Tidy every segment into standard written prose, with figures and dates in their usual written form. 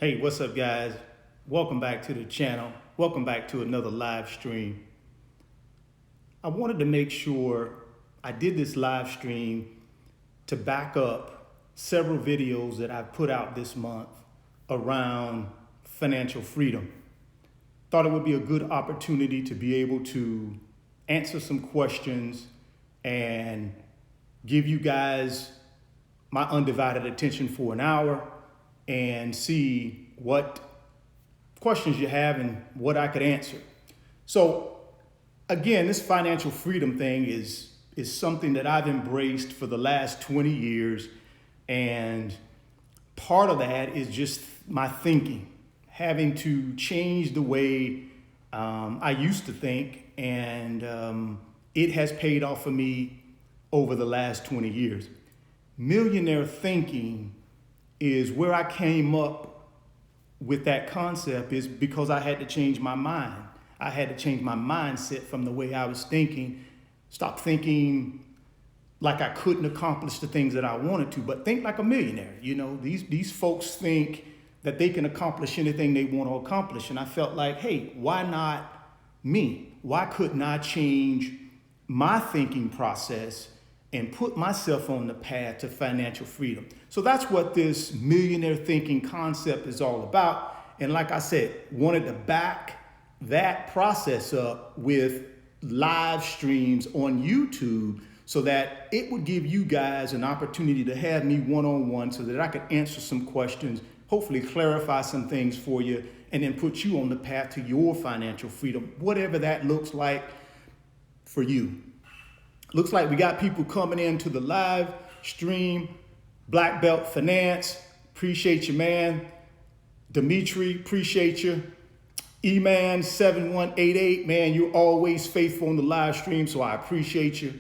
Hey, what's up, guys? Welcome back to the channel. Welcome back to another live stream. I wanted to make sure I did this live stream to back up several videos that I've put out this month around financial freedom. Thought it would be a good opportunity to be able to answer some questions and give you guys my undivided attention for an hour and see what questions you have and what I could answer. So again, this financial freedom thing is something that I've embraced for the last 20 years. And part of that is just my thinking, having to change the way I used to think. And it has paid off for me over the last 20 years. Millionaire thinking is where I came up with that concept, is because I had to change my mind. I had to change my mindset from the way I was thinking. Stop thinking like I couldn't accomplish the things that I wanted to, but think like a millionaire. You know, these folks think that they can accomplish anything they want to accomplish. And I felt like, hey, why not me? Why couldn't I change my thinking process and put myself on the path to financial freedom? So that's what this millionaire thinking concept is all about. And like I said, wanted to back that process up with live streams on YouTube so that it would give you guys an opportunity to have me one-on-one so that I could answer some questions, hopefully clarify some things for you, and then put you on the path to your financial freedom, whatever that looks like for you. Looks like we got people coming into the live stream. Black Belt Finance, appreciate you, man. Dimitri, appreciate you. E-Man 7188, man, you're always faithful on the live stream, so I appreciate you.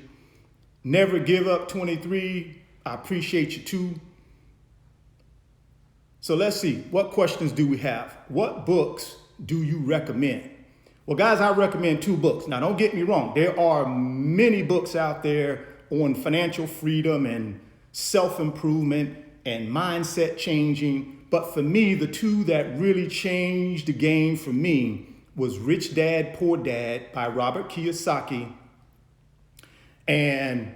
Never Give Up 23, I appreciate you too. So let's see, what questions do we have? What books do you recommend? Well, guys, I recommend 2 books. Now, don't get me wrong. There are many books out there on financial freedom and self-improvement and mindset changing. But for me, the 2 that really changed the game for me was Rich Dad, Poor Dad by Robert Kiyosaki. And,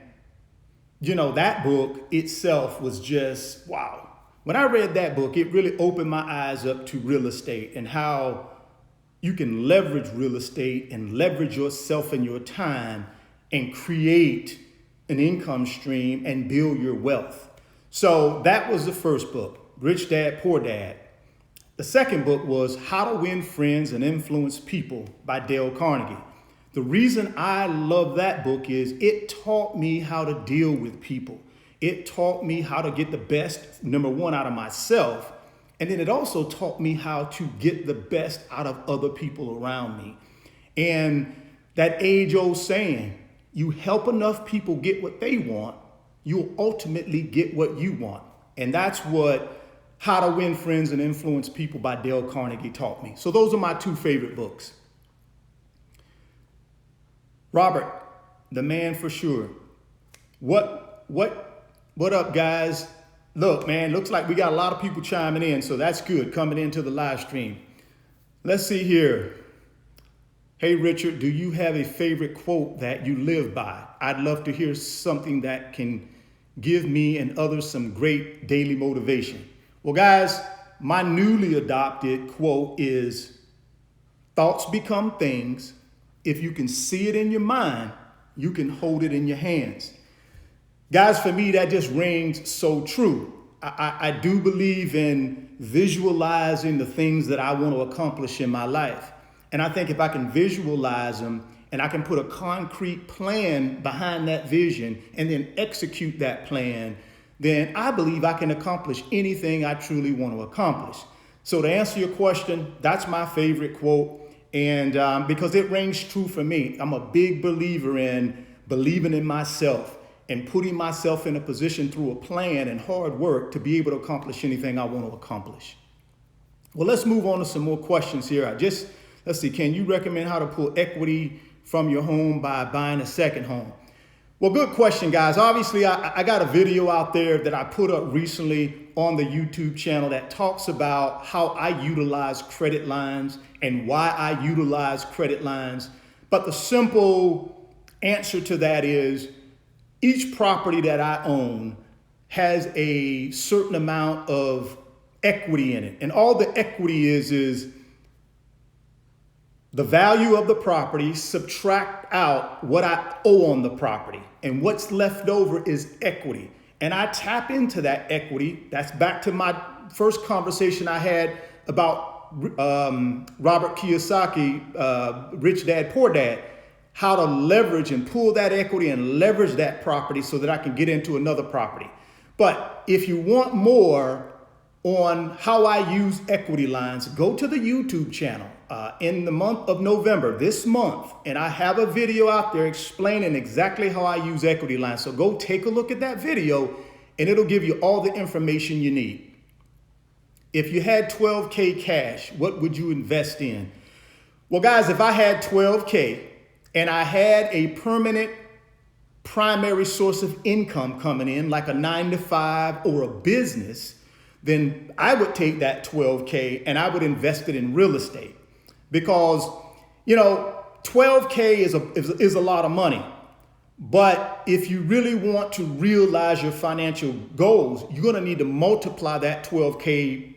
you know, that book itself was just, wow. When I read that book, it really opened my eyes up to real estate and how you can leverage real estate and leverage yourself and your time and create an income stream and build your wealth. So that was the first book, Rich Dad, Poor Dad. The second book was How to Win Friends and Influence People by Dale Carnegie. The reason I love that book is it taught me how to deal with people. It taught me how to get the best, number one, out of myself. And then it also taught me how to get the best out of other people around me. And that age-old saying, you help enough people get what they want, you'll ultimately get what you want. And that's what How to Win Friends and Influence People by Dale Carnegie taught me. So those are my 2 favorite books. Robert, the man for sure. What up, guys? Look, man, looks like we got a lot of people chiming in, so that's good, coming into the live stream. Let's see here. Hey, Richard, do you have a favorite quote that you live by? I'd love to hear something that can give me and others some great daily motivation. Well, guys, my newly adopted quote is, thoughts become things. If you can see it in your mind, you can hold it in your hands. Guys, for me, that just rings so true. I do believe in visualizing the things that I want to accomplish in my life. And I think if I can visualize them and I can put a concrete plan behind that vision and then execute that plan, then I believe I can accomplish anything I truly want to accomplish. So to answer your question, that's my favorite quote. And because it rings true for me. I'm a big believer in believing in myself and putting myself in a position through a plan and hard work to be able to accomplish anything I want to accomplish. Well, let's move on to some more questions here. Let's see, can you recommend how to pull equity from your home by buying a second home? Well, good question, guys. Obviously, I got a video out there that I put up recently on the YouTube channel that talks about how I utilize credit lines and why I utilize credit lines. But the simple answer to that is each property that I own has a certain amount of equity in it. And all the equity is the value of the property, subtract out what I owe on the property. And what's left over is equity. And I tap into that equity. That's back to my first conversation I had about Robert Kiyosaki, Rich Dad, Poor Dad, how to leverage and pull that equity and leverage that property so that I can get into another property. But if you want more on how I use equity lines, go to the YouTube channel in the month of November, this month, and I have a video out there explaining exactly how I use equity lines. So go take a look at that video and it'll give you all the information you need. If you had 12K cash, what would you invest in? Well, guys, if I had 12K and I had a permanent primary source of income coming in, like a 9-to-5 or a business, then I would take that 12K and I would invest it in real estate. Because, 12K is a lot of money. But if you really want to realize your financial goals, you're going to need to multiply that 12K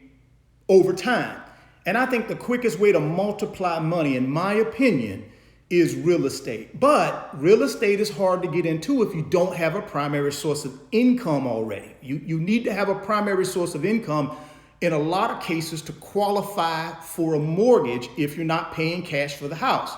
over time. And I think the quickest way to multiply money, in my opinion, is real estate. But real estate is hard to get into if you don't have a primary source of income already. You need to have a primary source of income in a lot of cases to qualify for a mortgage if you're not paying cash for the house.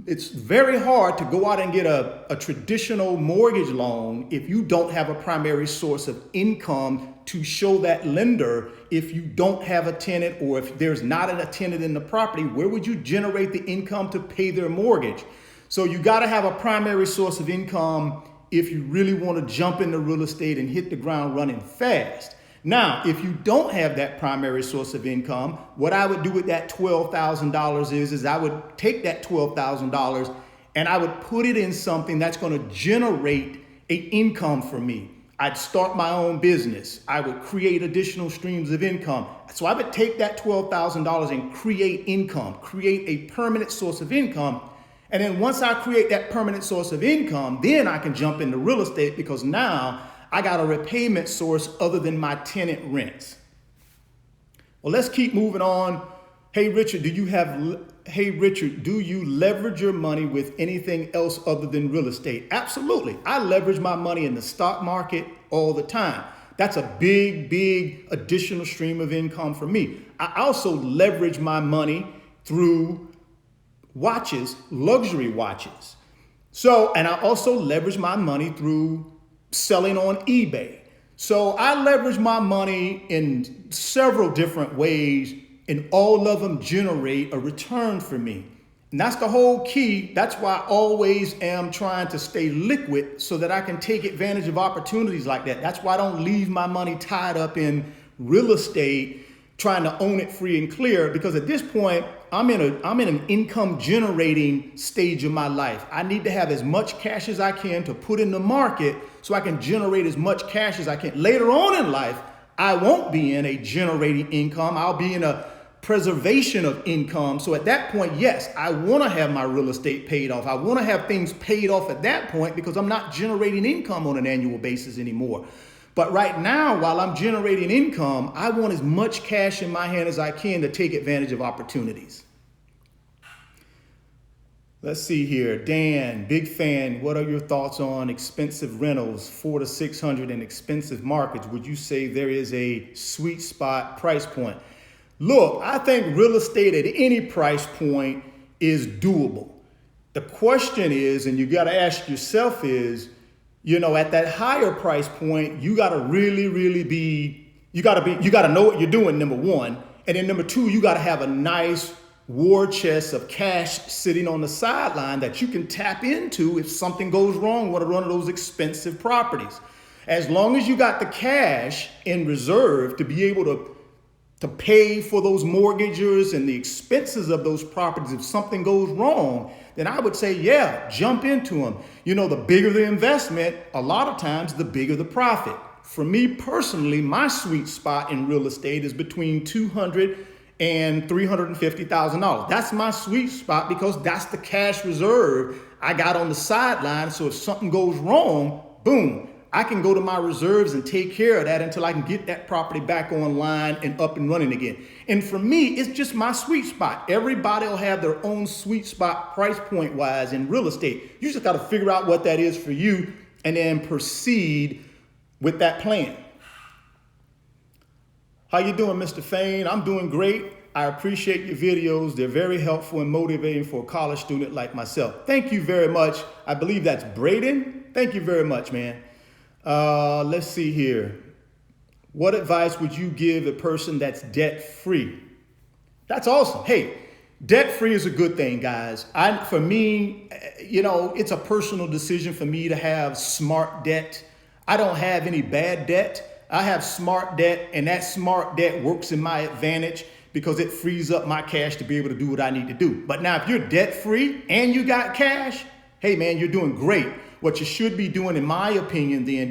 It's very hard to go out and get a traditional mortgage loan if you don't have a primary source of income to show that lender. If you don't have a tenant or if there's not a tenant in the property, where would you generate the income to pay their mortgage? So you got to have a primary source of income if you really want to jump into real estate and hit the ground running fast. Now, if you don't have that primary source of income, what I would do with that $12,000 is I would take that $12,000 and I would put it in something that's going to generate an income for me. I'd start my own business. I would create additional streams of income. So I would take that $12,000 and create income, create a permanent source of income. And then once I create that permanent source of income, then I can jump into real estate because now I got a repayment source other than my tenant rents. Well, let's keep moving on. Hey, Richard, do you leverage your money with anything else other than real estate? Absolutely. I leverage my money in the stock market all the time. That's a big additional stream of income for me. I also leverage my money through watches, luxury watches. And I also leverage my money through selling on eBay. So I leverage my money in several different ways, and all of them generate a return for me. And that's the whole key. That's why I always am trying to stay liquid so that I can take advantage of opportunities like that. That's why I don't leave my money tied up in real estate, trying to own it free and clear, because at this point, I'm in an income generating stage of my life. I need to have as much cash as I can to put in the market so I can generate as much cash as I can. Later on in life, I won't be in a generating income. I'll be in a preservation of income. So at that point, yes, I want to have my real estate paid off. I want to have things paid off at that point because I'm not generating income on an annual basis anymore. But right now, while I'm generating income, I want as much cash in my hand as I can to take advantage of opportunities. Let's see here. Dan, big fan. What are your thoughts on expensive rentals, 400 to 600 in expensive markets? Would you say there is a sweet spot price point? Look, I think real estate at any price point is doable. The question is, and you got to ask yourself is, at that higher price point, you got to you got to know what you're doing, number one. And then number two, you got to have a nice war chest of cash sitting on the sideline that you can tap into if something goes wrong with one of those expensive properties. As long as you got the cash in reserve to be able to to pay for those mortgages and the expenses of those properties if something goes wrong, then I would say, yeah, jump into them. You know, the bigger the investment, a lot of times the bigger the profit. For me personally, my sweet spot in real estate is between $200,000 and $350,000. That's my sweet spot because that's the cash reserve I got on the sideline. So if something goes wrong, boom, I can go to my reserves and take care of that until I can get that property back online and up and running again. And for me, it's just my sweet spot. Everybody will have their own sweet spot price point wise in real estate. You just got to figure out what that is for you and then proceed with that plan. How you doing, Mr. Fain? I'm doing great. I appreciate your videos. They're very helpful and motivating for a college student like myself. Thank you very much. I believe that's Braden. Thank you very much, man. Let's see here. What advice would you give a person that's debt-free? That's awesome. Hey, debt-free is a good thing, guys. For me, you know, it's a personal decision for me to have smart debt. I don't have any bad debt. I have smart debt, and that smart debt works in my advantage because it frees up my cash to be able to do what I need to do. But now if you're debt-free and you got cash, hey man, you're doing great. What you should be doing, in my opinion, then,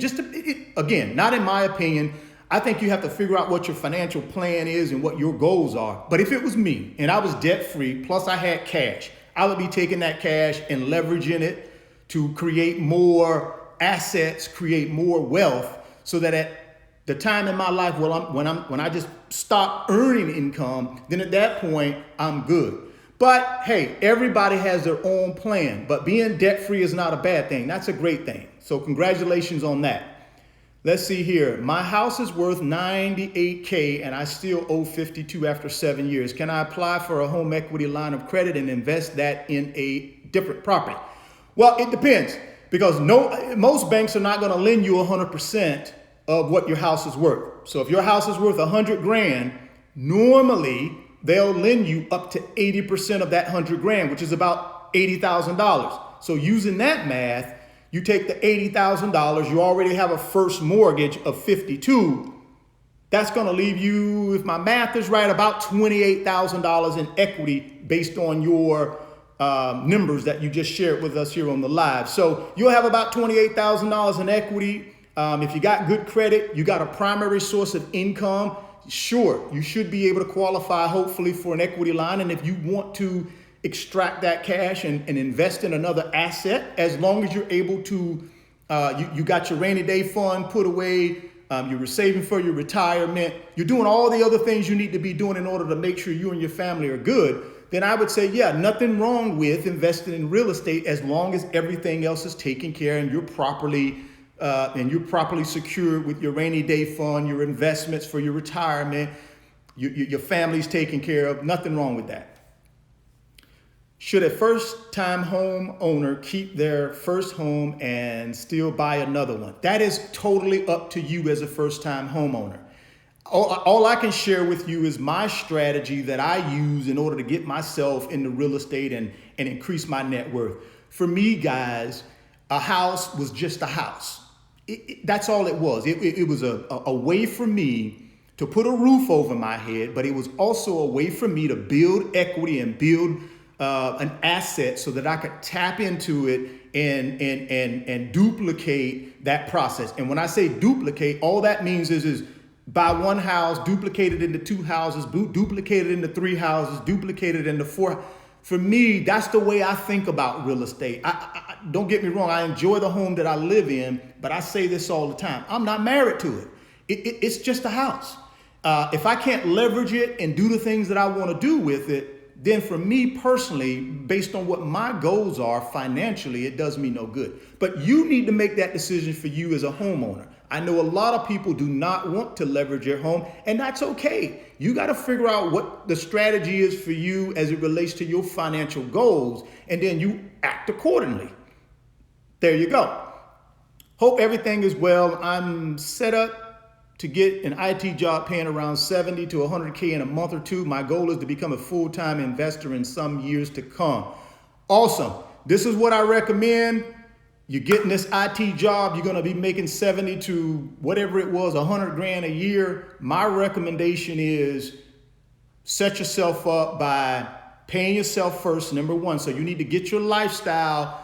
again, not in my opinion, I think you have to figure out what your financial plan is and what your goals are. But if it was me and I was debt-free, plus I had cash, I would be taking that cash and leveraging it to create more assets, create more wealth, so that at the time in my life when I just stop earning income, then at that point I'm good. But hey, everybody has their own plan, but being debt-free is not a bad thing. That's a great thing. So congratulations on that. Let's see here. My house is worth $98K and I still owe $52 after 7 years. Can I apply for a home equity line of credit and invest that in a different property? Well, it depends, because most banks are not going to lend you 100% of what your house is worth. So if your house is worth 100 grand, normally they'll lend you up to 80% of that 100 grand, which is about $80,000. So using that math, you take the $80,000, you already have a first mortgage of 52. That's going to leave you, if my math is right, about $28,000 in equity based on your numbers that you just shared with us here on the live. So you'll have about $28,000 in equity. If you got good credit, you got a primary source of income, sure, you should be able to qualify hopefully for an equity line. And if you want to extract that cash and invest in another asset, as long as you're able to, you got your rainy day fund put away, you were saving for your retirement, you're doing all the other things you need to be doing in order to make sure you and your family are good, then I would say, yeah, nothing wrong with investing in real estate as long as everything else is taken care and you're properly secured with your rainy day fund, your investments for your retirement, your family's taken care of. Nothing wrong with that. Should a first-time home owner keep their first home and still buy another one? That is totally up to you as a first-time homeowner. All I can share with you is my strategy that I use in order to get myself into real estate and increase my net worth. For me, guys, a house was just a house. That's all it was. It was a way for me to put a roof over my head, but it was also a way for me to build equity and build an asset so that I could tap into it and duplicate that process. And when I say duplicate, all that means is buy one house, duplicate it into two houses, duplicate it into three houses, duplicate it into four. For me, that's the way I think about real estate. I don't get me wrong. I enjoy the home that I live in, but I say this all the time. I'm not married to it. It's just a house. If I can't leverage it and do the things that I want to do with it, then for me personally, based on what my goals are financially, it does me no good. But you need to make that decision for you as a homeowner. I know a lot of people do not want to leverage your home, and that's okay. You got to figure out what the strategy is for you as it relates to your financial goals, and then you act accordingly. There you go. Hope everything is well. I'm set up to get an IT job paying around 70 to 100K in a month or two. My goal is to become a full-time investor in some years to come. Awesome. This is what I recommend. You're getting this IT job. You're going to be making 70 to whatever it was, 100 grand a year. My recommendation is set yourself up by paying yourself first, number one. So you need to get your lifestyle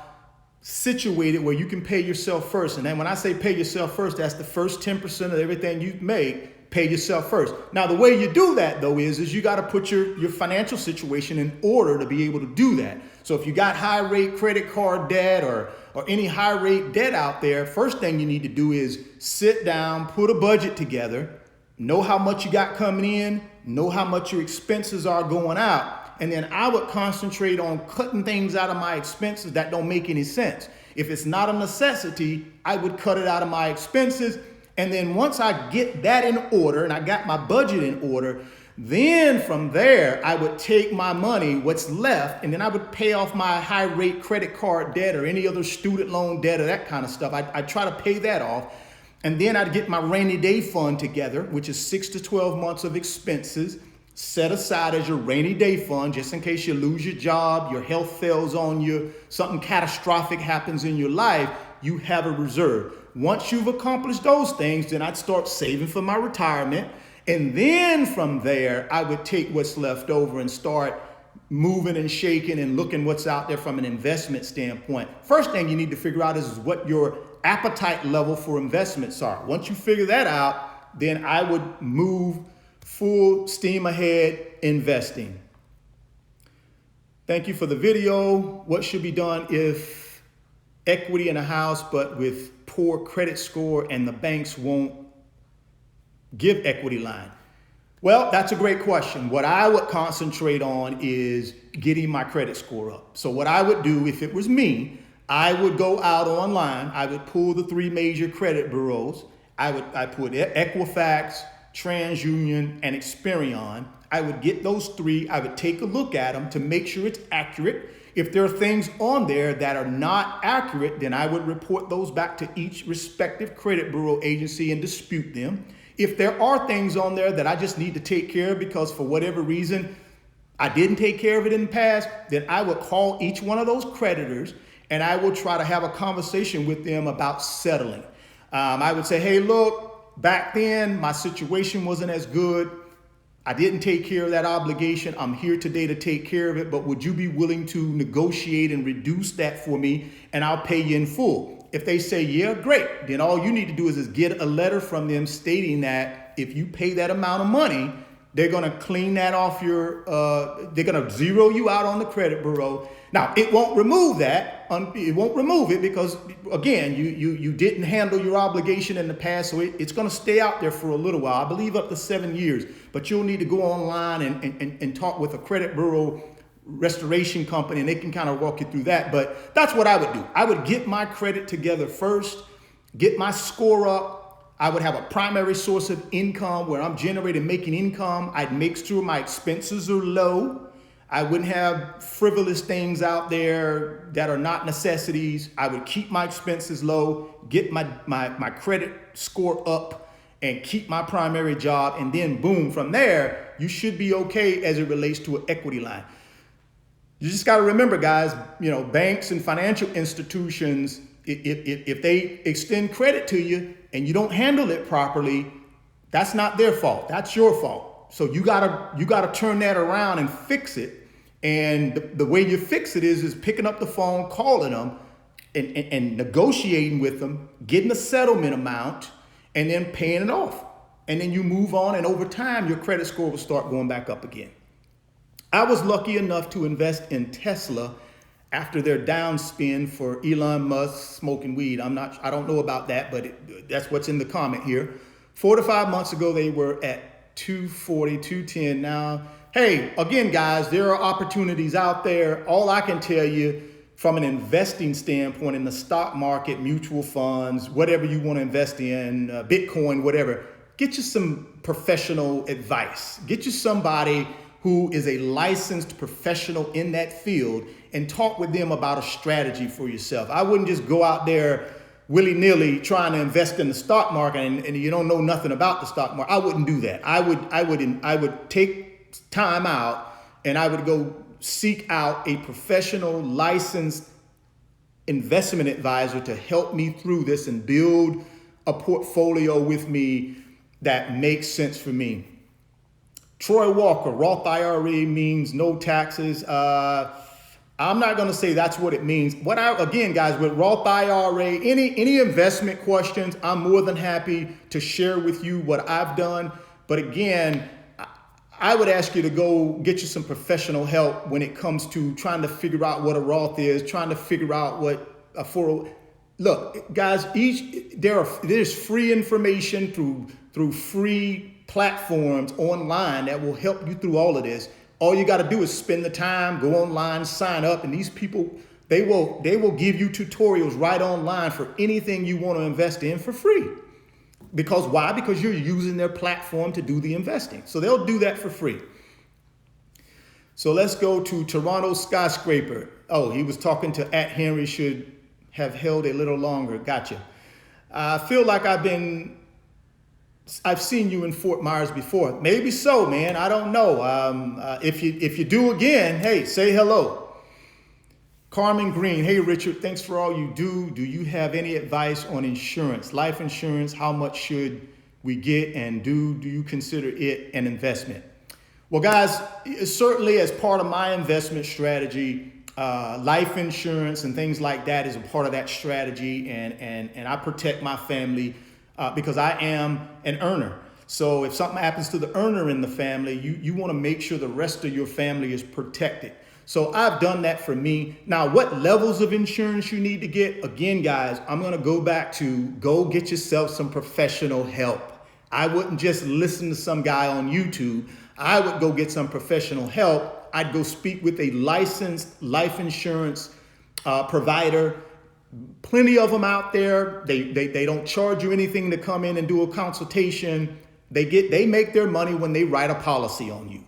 situated where you can pay yourself first. And then when I say pay yourself first, that's the first 10% of everything you make, pay yourself first. Now, the way you do that, though, is you got to put your financial situation in order to be able to do that. So if you got high rate credit card debt or any high rate debt out there, first thing you need to do is sit down, put a budget together, know how much you got coming in, know how much your expenses are going out. And then I would concentrate on cutting things out of my expenses that don't make any sense. If it's not a necessity, I would cut it out of my expenses. And then once I get that in order and I got my budget in order, then from there, I would take my money, what's left, and then I would pay off my high rate credit card debt or any other student loan debt or that kind of stuff. I'd try to pay that off. And then I'd get my rainy day fund together, which is 6 to 12 months of expenses, set aside as your rainy day fund, just in case you lose your job, your health fails on you, something catastrophic happens in your life, you have a reserve. Once you've accomplished those things, then I'd start saving for my retirement. And then from there, I would take what's left over and start moving and shaking and looking what's out there from an investment standpoint. First thing you need to figure out is what your appetite level for investments are. Once you figure that out, then I would move full steam ahead investing. Thank you for the video. What should be done if equity in a house but with poor credit score and the banks won't give equity line? Well, that's a great question. What I would concentrate on is getting my credit score up. So what I would do if it was me, I would go out online. I would pull the 3 major credit bureaus. I put Equifax, TransUnion, and Experian. I would get those 3. I would take a look at them to make sure it's accurate. If there are things on there that are not accurate, then I would report those back to each respective credit bureau agency and dispute them. If there are things on there that I just need to take care of because for whatever reason I didn't take care of it in the past, then I would call each one of those creditors and I will try to have a conversation with them about settling. I would say, hey, look, back then my situation wasn't as good. I didn't take care of that obligation. I'm here today to take care of it, but would you be willing to negotiate and reduce that for me and I'll pay you in full? If they say, yeah, great, then all you need to do is get a letter from them stating that if you pay that amount of money, they're going to clean that off they're going to zero you out on the credit bureau. Now, it won't remove that. It won't remove it because, again, you didn't handle your obligation in the past, so it's going to stay out there for a little while. I believe up to 7 years, but you'll need to go online and talk with a credit bureau restoration company, and they can kind of walk you through that. But that's what I would do. I would get my credit together first, get my score up. I would have a primary source of income where I'm making income. I'd make sure my expenses are low. I wouldn't have frivolous things out there that are not necessities. I would keep my expenses low, get my credit score up, and keep my primary job. And then boom, from there, you should be okay as it relates to an equity line. You just got to remember, guys, banks and financial institutions, if they extend credit to you and you don't handle it properly, that's not their fault. That's your fault. So you gotta turn that around and fix it. And the way you fix it is picking up the phone, calling them, and negotiating with them, getting a settlement amount, and then paying it off. And then you move on, and over time, your credit score will start going back up again. I was lucky enough to invest in Tesla after their downspin for Elon Musk smoking weed. I don't know about that, but that's what's in the comment here. 4 to 5 months ago, they were at 240, 210 now. Hey, again, guys, there are opportunities out there. All I can tell you from an investing standpoint in the stock market, mutual funds, whatever you want to invest in, Bitcoin, whatever, get you some professional advice. Get you somebody who is a licensed professional in that field and talk with them about a strategy for yourself. I wouldn't just go out there willy-nilly trying to invest in the stock market and you don't know nothing about the stock market. I wouldn't do that. I would take time out and I would go seek out a professional licensed investment advisor to help me through this and build a portfolio with me that makes sense for me. Troy Walker, Roth IRA means no taxes. I'm not going to say that's what it means. Again, guys, with Roth IRA, any investment questions, I'm more than happy to share with you what I've done. But again, I would ask you to go get you some professional help when it comes to trying to figure out what a Roth is, trying to figure out what a 401. Look, guys, there's free information through free platforms online that will help you through all of this. All you got to do is spend the time, go online, sign up, and these people, they will give you tutorials right online for anything you want to invest in for free. Because why? Because you're using their platform to do the investing. So they'll do that for free. So let's go to Toronto Skyscraper. Oh, he was talking to @Henry should have held a little longer. Gotcha. I feel like I've seen you in Fort Myers before. Maybe so, man. I don't know. If you do again, hey, say hello. Carmen Green, hey, Richard, thanks for all you do. Do you have any advice on insurance, life insurance? How much should we get, and do you consider it an investment? Well, guys, certainly as part of my investment strategy, life insurance and things like that is a part of that strategy, and I protect my family because I am an earner. So if something happens to the earner in the family, you want to make sure the rest of your family is protected. So I've done that for me. Now, what levels of insurance you need to get? Again, guys, I'm going to go back to go get yourself some professional help. I wouldn't just listen to some guy on YouTube. I would go get some professional help. I'd go speak with a licensed life insurance provider. Plenty of them out there. They don't charge you anything to come in and do a consultation. They make their money when they write a policy on you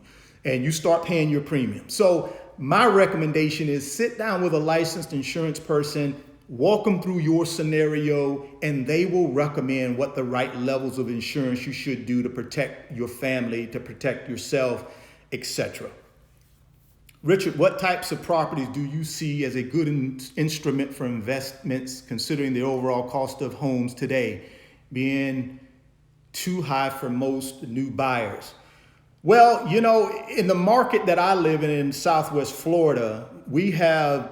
and you start paying your premium. So my recommendation is sit down with a licensed insurance person, walk them through your scenario, and they will recommend what the right levels of insurance you should do to protect your family, to protect yourself, etc. Richard, what types of properties do you see as a good instrument for investments, considering the overall cost of homes today being too high for most new buyers? Well, you know, in the market that I live in Southwest Florida, we have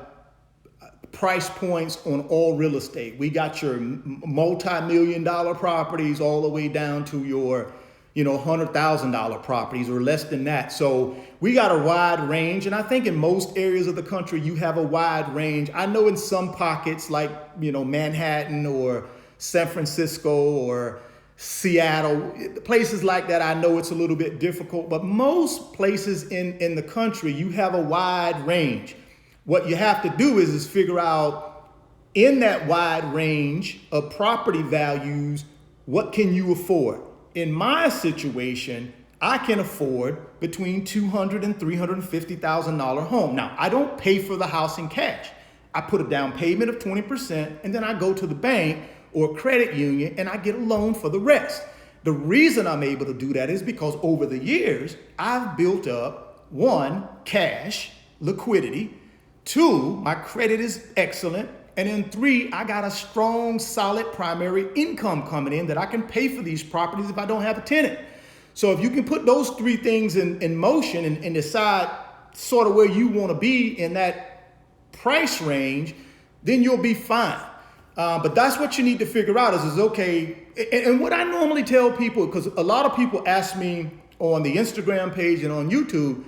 price points on all real estate. We got your multi-million-dollar properties all the way down to your, $100,000 properties or less than that. So we got a wide range. And I think in most areas of the country, you have a wide range. I know in some pockets like, Manhattan or San Francisco or Seattle, places like that, I know it's a little bit difficult, but most places in the country, you have a wide range. What you have to do is figure out in that wide range of property values, what can you afford? In my situation, I can afford between $200,000 and $350,000 home. Now, I don't pay for the house in cash. I put a down payment of 20%, and then I go to the bank or credit union and I get a loan for the rest. The reason I'm able to do that is because over the years, I've built up 1, cash, liquidity, 2, my credit is excellent, and then 3, I got a strong, solid primary income coming in that I can pay for these properties if I don't have a tenant. So if you can put those 3 things in motion and decide sort of where you want to be in that price range, then you'll be fine. But that's what you need to figure out is okay. And what I normally tell people, because a lot of people ask me on the Instagram page and on YouTube,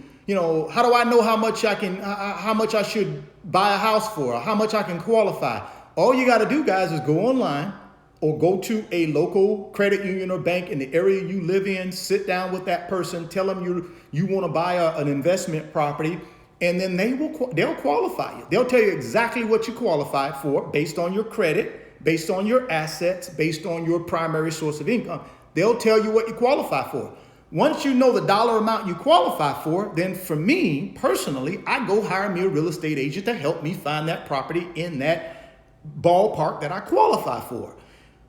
how do I know how much I should buy a house for, or how much I can qualify? All you got to do, guys, is go online or go to a local credit union or bank in the area you live in, sit down with that person, tell them you want to buy an investment property, and then they'll qualify you. They'll tell you exactly what you qualify for based on your credit, based on your assets, based on your primary source of income. They'll tell you what you qualify for. Once you know the dollar amount you qualify for, then for me personally, I go hire me a real estate agent to help me find that property in that ballpark that I qualify for.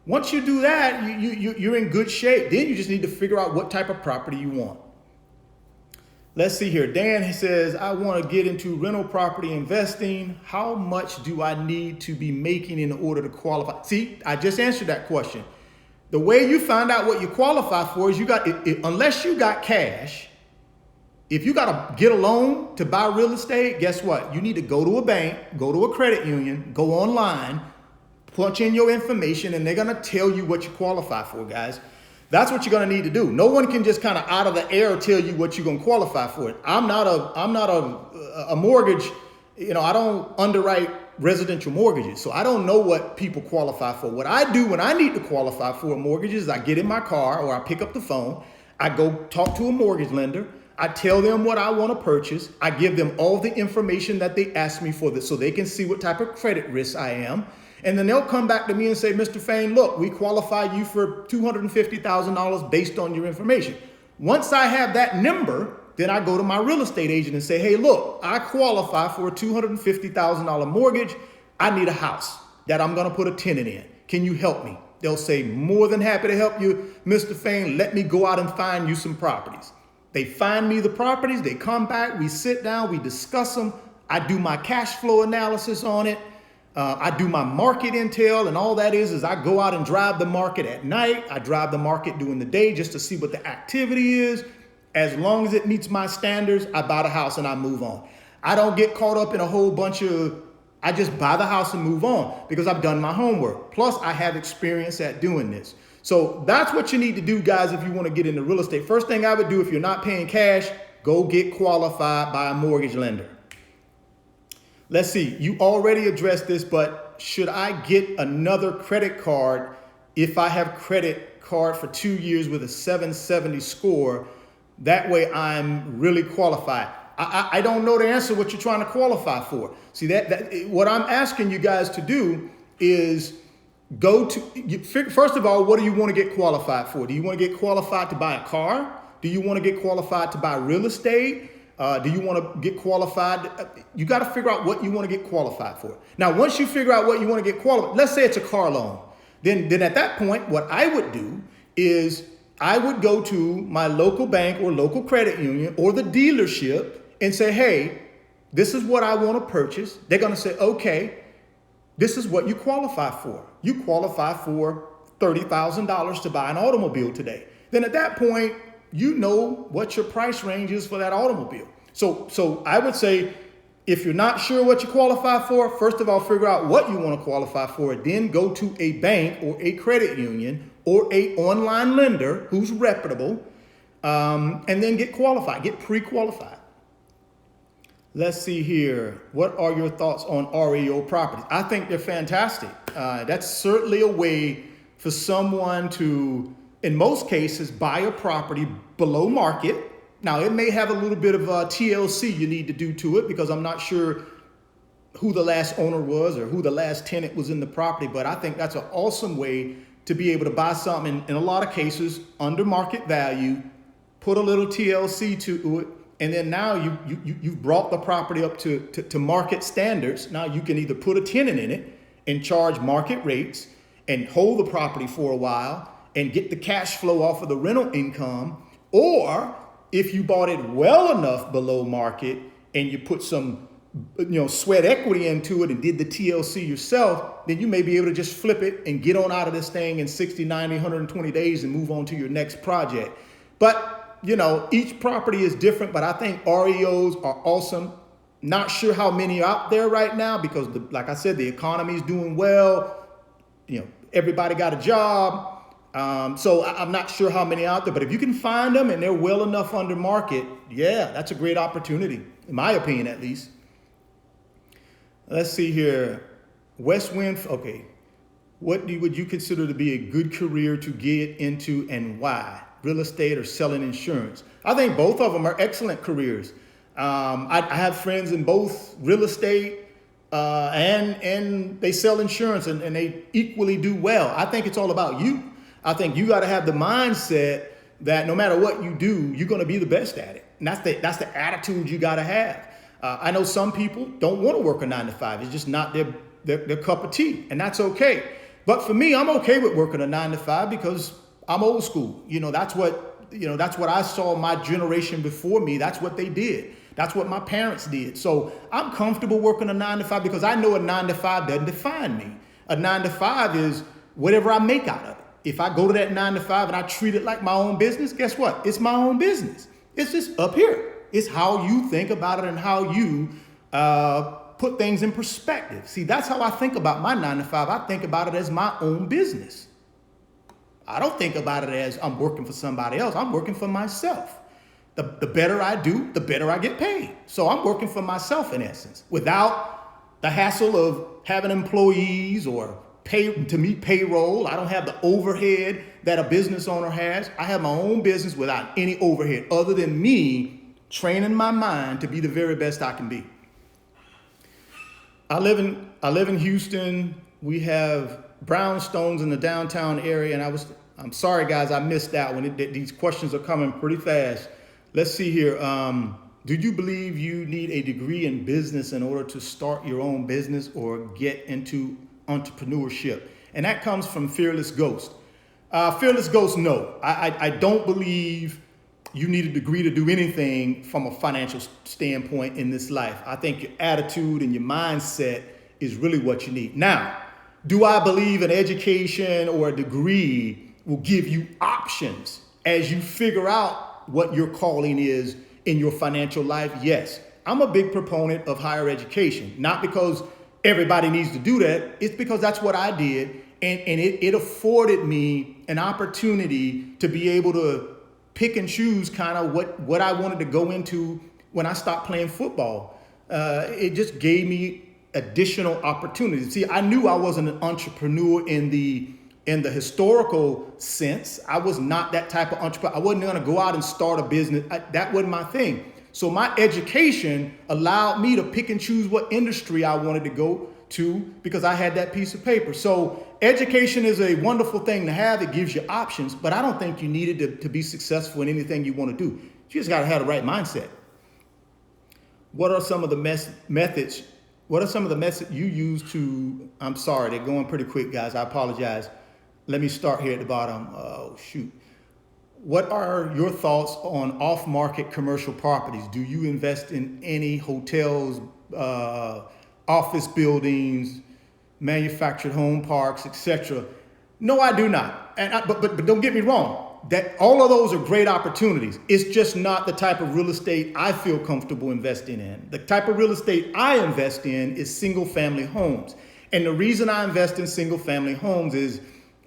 Once you do that, you're in good shape. Then you just need to figure out what type of property you want. Let's see here. Dan says, I want to get into rental property investing. How much do I need to be making in order to qualify? See, I just answered that question. The way you find out what you qualify for is unless you got cash If you got to get a loan to buy real estate, guess what? You need to go to a bank, go to a credit union, go online, punch in your information, and they're going to tell you what you qualify for, guys. That's what you're going to need to do. No one can just kind of out of the air tell you what you're going to qualify for. I'm not a mortgage, I don't underwrite residential mortgages. So I don't know what people qualify for. What I do when I need to qualify for a mortgage is I get in my car or I pick up the phone. I go talk to a mortgage lender. I tell them what I want to purchase. I give them all the information that they ask me for this so they can see what type of credit risk I am. And then they'll come back to me and say, Mr. Fain, look, we qualify you for $250,000 based on your information. Once I have that number, then I go to my real estate agent and say, hey, look, I qualify for a $250,000 mortgage. I need a house that I'm going to put a tenant in. Can you help me? They'll say, more than happy to help you, Mr. Fain. Let me go out and find you some properties. They find me the properties. They come back. We sit down. We discuss them. I do my cash flow analysis on it. I do my market intel, and all that is I go out and drive the market at night. I drive the market during the day just to see what the activity is. As long as it meets my standards, I buy the house and I move on. I don't get caught up in a whole bunch of, I just buy the house and move on because I've done my homework. Plus, I have experience at doing this. So that's what you need to do, guys, if you want to get into real estate. First thing I would do if you're not paying cash, go get qualified by a mortgage lender. Let's see, you already addressed this, but should I get another credit card if I have credit card for 2 years with a 770 score? That way I'm really qualified. I don't know the answer what you're trying to qualify for. See, that what I'm asking you guys to do is go to, first of all, what do you want to get qualified for? Do you want to get qualified to buy a car? Do you want to get qualified to buy real estate? Do you want to get qualified? You got to figure out what you want to get qualified for. Now, once you figure out what you want to get qualified, let's say it's a car loan. Then at that point, what I would do is I would go to my local bank or local credit union or the dealership and say, hey, this is what I want to purchase. They're going to say, okay, this is what you qualify for. You qualify for $30,000 to buy an automobile today. Then at that point, you know what your price range is for that automobile. So I would say, if you're not sure what you qualify for, first of all, figure out what you want to qualify for. Then go to a bank or a credit union or a online lender who's reputable, and then get qualified, get pre-qualified. Let's see here. What are your thoughts on REO properties? I think they're fantastic. That's certainly a way for someone to, in most cases, buy a property below market. Now, it may have a little bit of TLC you need to do to it because I'm not sure who the last owner was or who the last tenant was in the property, but I think that's an awesome way to be able to buy something in a lot of cases under market value, put a little TLC to it, and then now you've brought the property up to market standards. Now you can either put a tenant in it and charge market rates and hold the property for a while and get the cash flow off of the rental income, or if you bought it well enough below market and you put some sweat equity into it and did the TLC yourself, then you may be able to just flip it and get on out of this thing in 60, 90, 120 days and move on to your next project. But, each property is different, but I think REOs are awesome. Not sure how many are out there right now because, like I said, the economy is doing well. Everybody got a job. So I'm not sure how many out there, but if you can find them and they're well enough under market, yeah, that's a great opportunity, in my opinion, at least. Let's see here. West Wind, okay. What would you consider to be a good career to get into and why? Real estate or selling insurance? I think both of them are excellent careers. I have friends in both real estate and they sell insurance and they equally do well. I think it's all about you. I think you got to have the mindset that no matter what you do, you're going to be the best at it. And that's the attitude you got to have. I know some people don't want to work a 9 to 5. It's just not their cup of tea, and that's okay. But for me, I'm okay with working a 9 to 5 because I'm old school. That's what I saw my generation before me. That's what they did. That's what my parents did. So I'm comfortable working a 9 to 5 because I know a 9 to 5 doesn't define me. A 9 to 5 is whatever I make out of it. If I go to that 9 to 5 and I treat it like my own business, guess what? It's my own business. It's just up here. It's how you think about it and how you put things in perspective. See, that's how I think about my 9 to 5. I think about it as my own business. I don't think about it as I'm working for somebody else. I'm working for myself. The better I do, the better I get paid. So I'm working for myself in essence, without the hassle of having employees or pay to meet payroll. I don't have the overhead that a business owner has. I have my own business without any overhead other than me training my mind to be the very best I can be. I live in Houston. We have brownstones in the downtown area, and I'm sorry guys, I missed that one. These questions are coming pretty fast. Let's see here. Do you believe you need a degree in business in order to start your own business or get into entrepreneurship? And that comes from Fearless Ghost. Fearless Ghost, no. I don't believe you need a degree to do anything from a financial standpoint in this life. I think your attitude and your mindset is really what you need. Now, do I believe an education or a degree will give you options as you figure out what your calling is in your financial life? Yes. I'm a big proponent of higher education, not because everybody needs to do that. It's because that's what I did. And it afforded me an opportunity to be able to pick and choose kind of what I wanted to go into when I stopped playing football. It just gave me additional opportunities. See, I knew I wasn't an entrepreneur in the historical sense. I was not that type of entrepreneur. I wasn't going to go out and start a business. That wasn't my thing. So my education allowed me to pick and choose what industry I wanted to go to because I had that piece of paper. So education is a wonderful thing to have. It gives you options, but I don't think you need it to be successful in anything you want to do. You just got to have the right mindset. What are some of the methods? What are some of the methods you use to, I'm sorry, they're going pretty quick, guys. I apologize. Let me start here at the bottom. Oh, shoot. What are your thoughts on off-market commercial properties? Do you invest in any hotels, office buildings, manufactured home parks, etc.? No, I do not. But don't get me wrong. That all of those are great opportunities. It's just not the type of real estate I feel comfortable investing in. The type of real estate I invest in is single family homes. And the reason I invest in single family homes is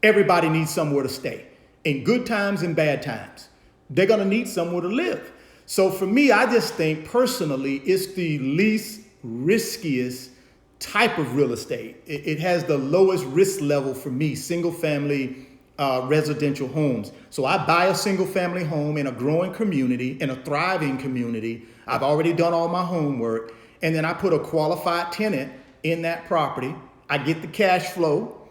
everybody needs somewhere to stay. In good times and bad times, they're going to need somewhere to live. So for me, I just think personally, it's the least riskiest type of real estate. It has the lowest risk level for me, single family residential homes. So I buy a single family home in a growing community, in a thriving community. I've already done all my homework. And then I put a qualified tenant in that property. I get the cash flow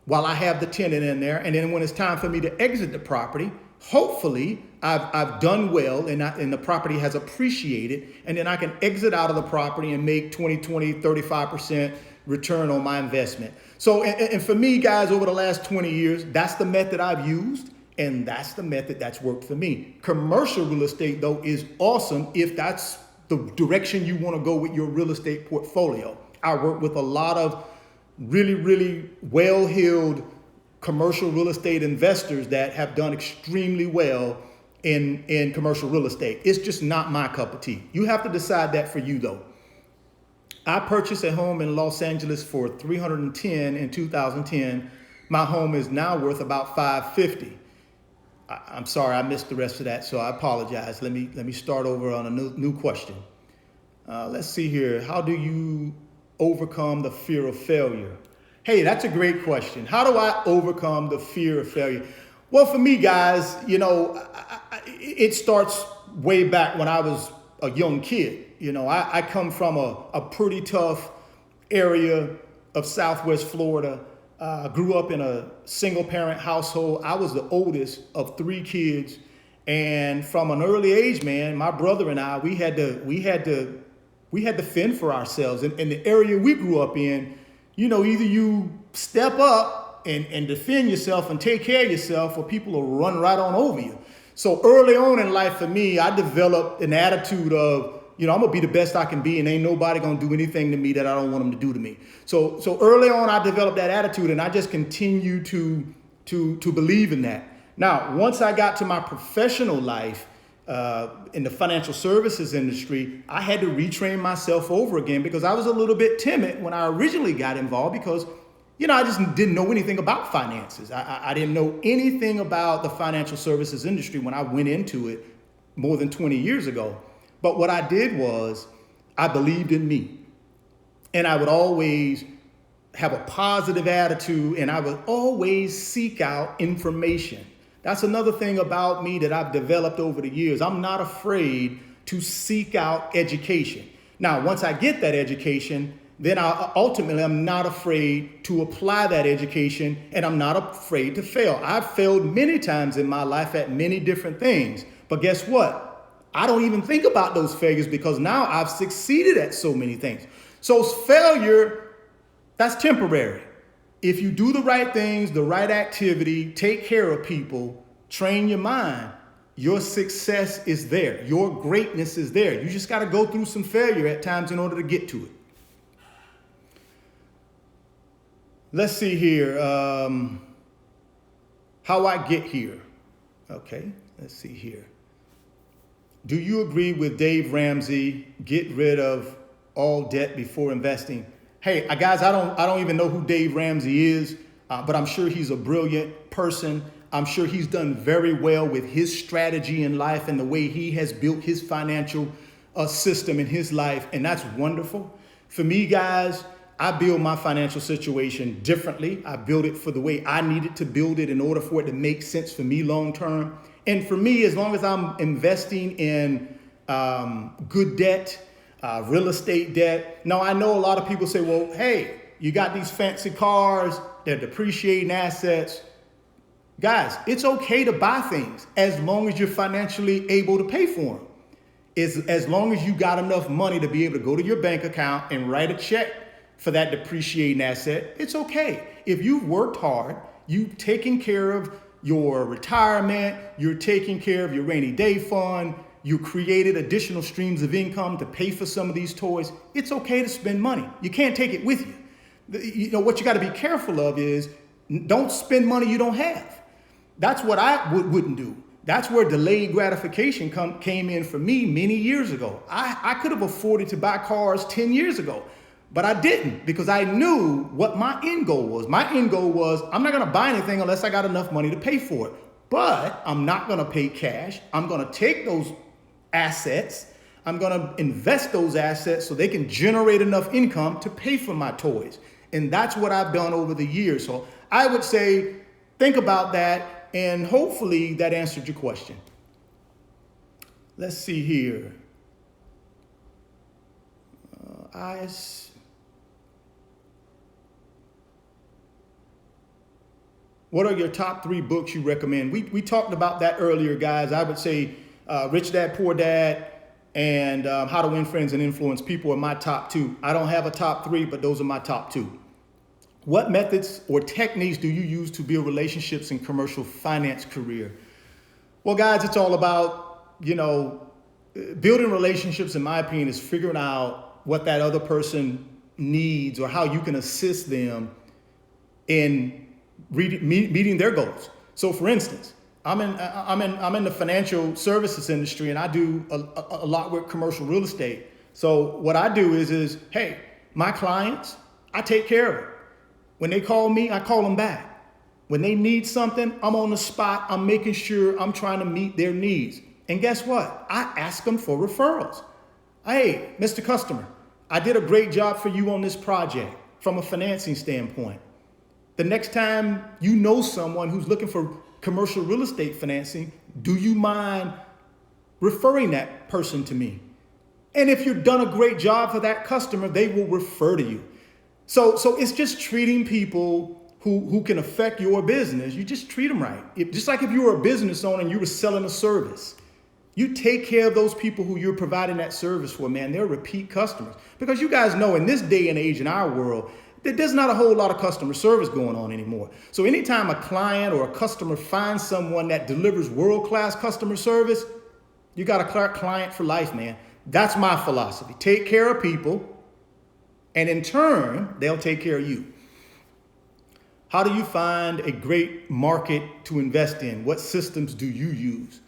while I have the tenant in there. And then when it's time for me to exit the property, hopefully I've done well and the property has appreciated. And then I can exit out of the property and make 35% return on my investment. So, and for me, guys, over the last 20 years, that's the method I've used. And that's the method that's worked for me. Commercial real estate, though, is awesome if that's the direction you want to go with your real estate portfolio. I work with a lot of really, really well-heeled commercial real estate investors that have done extremely well in commercial real estate. It's just not my cup of tea. You have to decide that for you, though. I purchased a home in Los Angeles for $310 in 2010. My home is now worth about $550. I'm sorry, I missed the rest of that, so I apologize. Let me start over on a new question. Let's see here. How do you overcome the fear of failure? Hey, that's a great question. How do I overcome the fear of failure? Well, for me, guys, it starts way back when I was a young kid. I come from a pretty tough area of Southwest Florida. Grew up in a single parent household. I was the oldest of 3 kids. And from an early age, man, my brother and I, we had to fend for ourselves. In the area we grew up in, either you step up and defend yourself and take care of yourself, or people will run right on over you. So early on in life for me, I developed an attitude of, I'm going to be the best I can be, and ain't nobody going to do anything to me that I don't want them to do to me. So early on, I developed that attitude, and I just continue to believe in that. Now, once I got to my professional life, in the financial services industry, I had to retrain myself over again because I was a little bit timid when I originally got involved because, I just didn't know anything about finances. I didn't know anything about the financial services industry when I went into it more than 20 years ago. But what I did was I believed in me, and I would always have a positive attitude, and I would always seek out information. That's another thing about me that I've developed over the years. I'm not afraid to seek out education. Now, once I get that education, then I'm not afraid to apply that education, and I'm not afraid to fail. I've failed many times in my life at many different things, but guess what? I don't even think about those failures because now I've succeeded at so many things. So failure, that's temporary. If you do the right things, the right activity, take care of people, train your mind, your success is there. Your greatness is there. You just got to go through some failure at times in order to get to it. Let's see here. How I get here. Okay, let's see here. Do you agree with Dave Ramsey? Get rid of all debt before investing. Hey, guys, I don't even know who Dave Ramsey is, but I'm sure he's a brilliant person. I'm sure he's done very well with his strategy in life and the way he has built his financial system in his life, and that's wonderful. For me, guys, I build my financial situation differently. I build it for the way I needed to build it in order for it to make sense for me long term. And for me, as long as I'm investing in good debt, real estate debt. Now, I know a lot of people say, well, hey, you got these fancy cars, they're depreciating assets. Guys, it's okay to buy things as long as you're financially able to pay for them. As long as you got enough money to be able to go to your bank account and write a check for that depreciating asset, it's okay. If you've worked hard, you've taken care of your retirement, you're taking care of your rainy day fund, you created additional streams of income to pay for some of these toys, it's okay to spend money. You can't take it with you. What you got to be careful of is don't spend money you don't have. That's what I wouldn't do. That's where delayed gratification came in for me many years ago. I could have afforded to buy cars 10 years ago, but I didn't because I knew what my end goal was. My end goal was I'm not going to buy anything unless I got enough money to pay for it. But I'm not going to pay cash. I'm going to take those assets. I'm going to invest those assets so they can generate enough income to pay for my toys. And that's what I've done over the years. So I would say, think about that. And hopefully that answered your question. Let's see here. What are your top 3 books you recommend? We talked about that earlier, guys. I would say Rich Dad, Poor Dad, and How to Win Friends and Influence People are my top 2. I don't have a top 3, but those are my top 2. What methods or techniques do you use to build relationships in commercial finance career? Well, guys, it's all about, building relationships, in my opinion, is figuring out what that other person needs or how you can assist them in meeting their goals. So, for instance, I'm in the financial services industry, and I do a lot with commercial real estate. So what I do is hey, my clients, I take care of them. When they call me, I call them back. When they need something, I'm on the spot. I'm making sure I'm trying to meet their needs. And guess what? I ask them for referrals. Hey, Mr. Customer, I did a great job for you on this project from a financing standpoint. The next time you know someone who's looking for commercial real estate financing, do you mind referring that person to me? And if you've done a great job for that customer, they will refer to you. So it's just treating people who can affect your business. You just treat them right. Just like if you were a business owner and you were selling a service, you take care of those people who you're providing that service for, man. They're repeat customers. Because you guys know in this day and age in our world, there's not a whole lot of customer service going on anymore. So anytime a client or a customer finds someone that delivers world-class customer service, you got a client for life, man. That's my philosophy. Take care of people, and in turn, they'll take care of you. How do you find a great market to invest in? What systems do you use?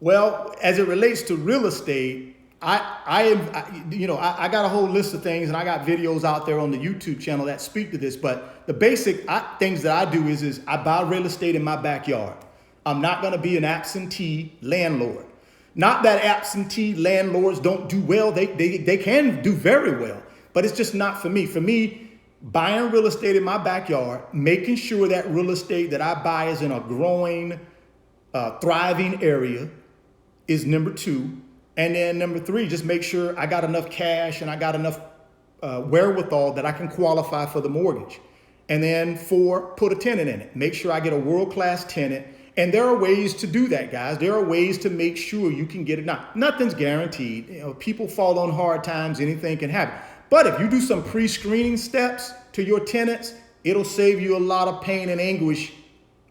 Well, as it relates to real estate, I got a whole list of things, and I got videos out there on the YouTube channel that speak to this. But the basic things that I do is I buy real estate in my backyard. I'm not going to be an absentee landlord. Not that absentee landlords don't do well. They can do very well, but it's just not for me. For me, buying real estate in my backyard, making sure that real estate that I buy is in a growing, thriving area is number two. And then number three, just make sure I got enough cash and I got enough wherewithal that I can qualify for the mortgage. And then four, put a tenant in it. Make sure I get a world-class tenant. And there are ways to do that, guys. There are ways to make sure you can get it. Now, nothing's guaranteed. People fall on hard times. Anything can happen. But if you do some pre-screening steps to your tenants, it'll save you a lot of pain and anguish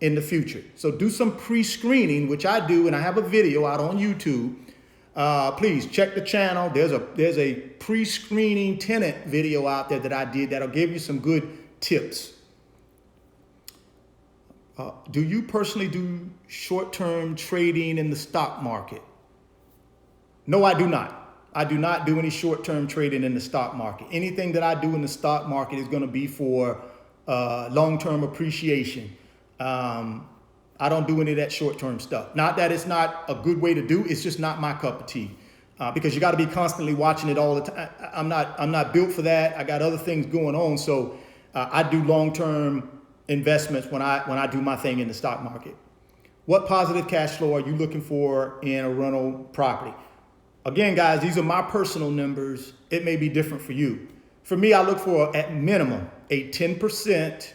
in the future. So do some pre-screening, which I do, and I have a video out on YouTube. Please check the channel. There's a pre-screening tenant video out there that I did that'll give you some good tips. Do you personally do short-term trading in the stock market? No, I do not. I do not do any short-term trading in the stock market. Anything that I do in the stock market is going to be for long-term appreciation. I don't do any of that short-term stuff. Not that it's not a good way to do. It's just not my cup of tea. Because you got to be constantly watching it all the time. I'm not built for that. I got other things going on. So I do long-term investments when I do my thing in the stock market. What positive cash flow are you looking for in a rental property? Again, guys, these are my personal numbers. It may be different for you. For me, I look for at minimum a 10%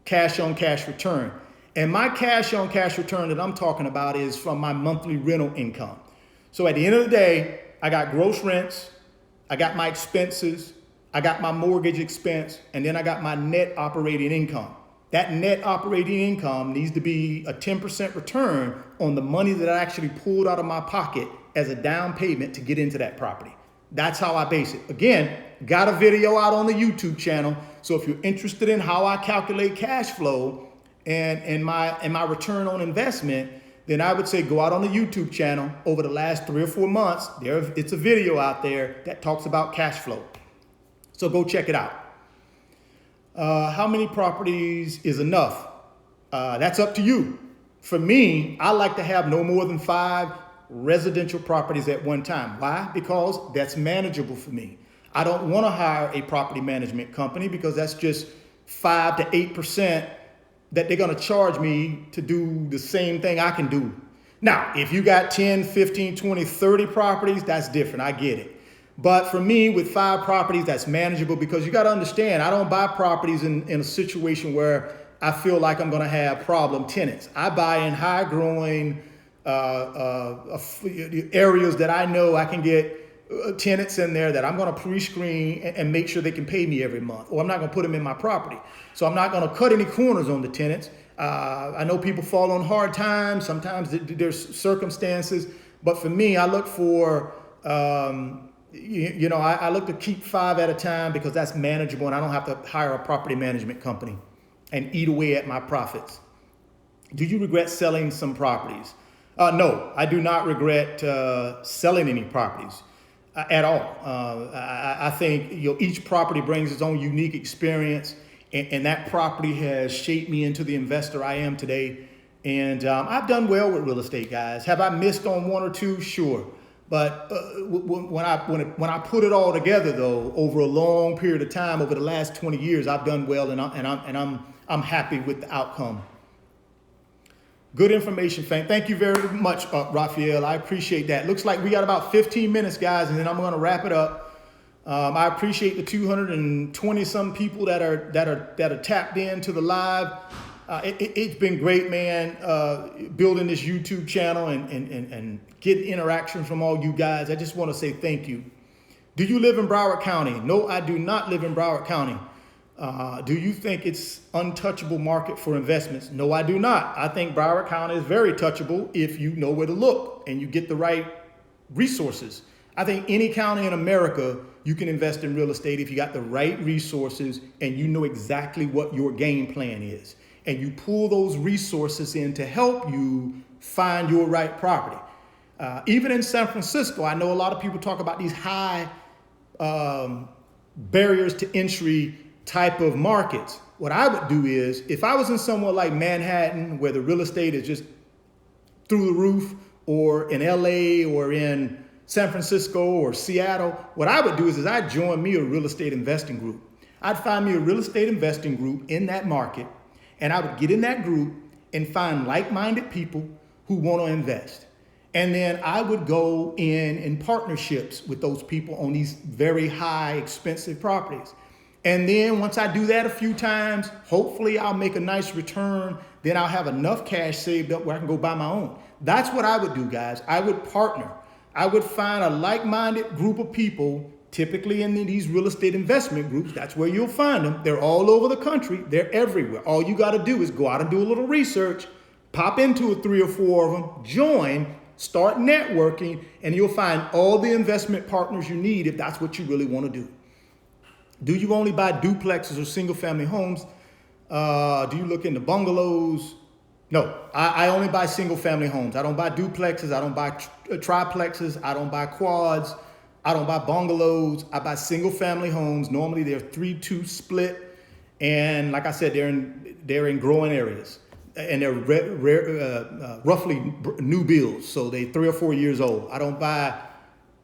cash on cash return. And my cash on cash return that I'm talking about is from my monthly rental income. So at the end of the day, I got gross rents, I got my expenses, I got my mortgage expense, and then I got my net operating income. That net operating income needs to be a 10% return on the money that I actually pulled out of my pocket as a down payment to get into that property. That's how I base it. Again, got a video out on the YouTube channel. So if you're interested in how I calculate cash flow and my return on investment, then I would say go out on the YouTube channel. Over the last 3 or 4 months, it's a video out there that talks about cash flow. So go check it out. How many properties is enough? That's up to you. For me, I like to have no more than 5 residential properties at one time. Why? Because that's manageable for me. I don't want to hire a property management company because that's just 5 to 8% that they're going to charge me to do the same thing I can do. Now, if you got 10, 15, 20, 30 properties, that's different. I get it. But for me, with 5 properties, that's manageable because you got to understand, I don't buy properties in a situation where I feel like I'm going to have problem tenants. I buy in high growing areas that I know I can get tenants in there that I'm going to pre-screen and make sure they can pay me every month, or I'm not going to put them in my property. So I'm not going to cut any corners on the tenants. I know people fall on hard times. Sometimes there's circumstances, but for me, I look for I look to keep 5 at a time because that's manageable and I don't have to hire a property management company and eat away at my profits. Do you regret selling some properties? No, I do not regret selling any properties at all. I think each property brings its own unique experience, and that property has shaped me into the investor I am today. And I've done well with real estate, guys. Have I missed on 1 or 2? Sure. But when I put it all together, though, over a long period of time, over the last 20 years, I've done well, and I'm happy with the outcome. Good information, Thank you very much, Raphael. I appreciate that. Looks like we got about 15 minutes, guys, and then I'm going to wrap it up. I appreciate the 220 some people that are tapped into the live. It's been great, man, building this YouTube channel and getting interaction from all you guys. I just want to say thank you. Do you live in Broward County? No, I do not live in Broward County. Do you think it's untouchable market for investments? No, I do not. I think Broward County is very touchable if you know where to look and you get the right resources. I think any county in America, you can invest in real estate if you got the right resources and you know exactly what your game plan is. And you pull those resources in to help you find your right property. Even in San Francisco, I know a lot of people talk about these high barriers to entry type of markets. What I would do is, if I was in somewhere like Manhattan, where the real estate is just through the roof, or in LA, or in San Francisco or Seattle, what I would do is I'd join me a real estate investing group. I'd find me a real estate investing group in that market, and I would get in that group and find like-minded people who want to invest. And then I would go in partnerships with those people on these very high, expensive properties. And then once I do that a few times, hopefully I'll make a nice return. Then I'll have enough cash saved up where I can go buy my own. That's what I would do, guys. I would partner. I would find a like-minded group of people, typically in these real estate investment groups. That's where you'll find them. They're all over the country. They're everywhere. All you got to do is go out and do a little research, pop into 3 or 4 of them, join, start networking, and you'll find all the investment partners you need if that's what you really want to do. Do you only buy duplexes or single family homes? Do you look into bungalows? No, I only buy single family homes. I don't buy duplexes. I don't buy triplexes. I don't buy quads. I don't buy bungalows. I buy single family homes. Normally they're 3-2 split. And like I said, they're in growing areas. And they're roughly new builds. So they're 3 or 4 years old. I don't buy